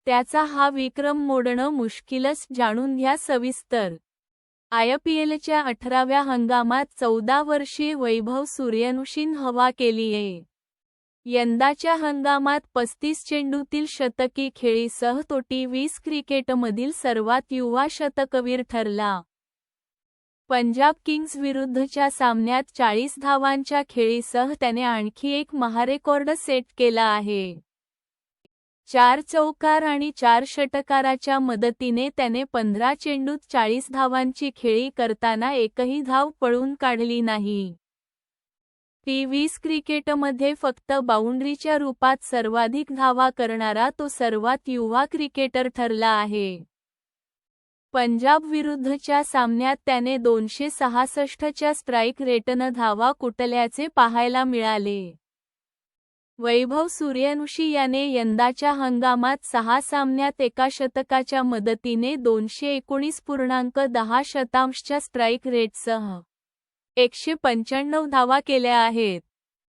त्याचा हा विक्रम मोडणं मुश्किलच. जाणून घ्या सविस्तर. आयपीएलच्या 18व्या हंगामात 14 वर्षीय वैभव सूर्यवंशीनं हवा केलीये. यंदाच्या हंगामात 35 चेंडूतील शतकी खेळीसह तो टी20 क्रिकेटमधील सर्वात युवा शतकवीर ठरला. पंजाब किंग्ज विरुद्धच्या सामन्यात 40 धावांच्या खेळीसह त्याने आणखी एक महारेकॉर्ड सेट केला आहे. 4 चौकार आणि 4 षटकाराच्या मदतीने त्याने 15 चेंडूत 40 धावांची खेळी करताना एकही धाव पळून काढली नाही. टी20 क्रिकेटमध्ये फक्त बाउंड्रीच्या रूपात सर्वाधिक धावा करणारा तो सर्वात युवा क्रिकेटर ठरला आहे. पंजाब विरुद्धच्या सामन्यात त्याने 266 च्या स्ट्राईक रेटनं धावा कुटल्याचे पाहायला मिळाले. वैभव सूर्यवंशी याने यंदाच्या हंगामात 6 सामन्यात एका शतकाच्या मदतीने 219.10 च्या स्ट्राईक रेटसह 195 धावा केल्या आहेत.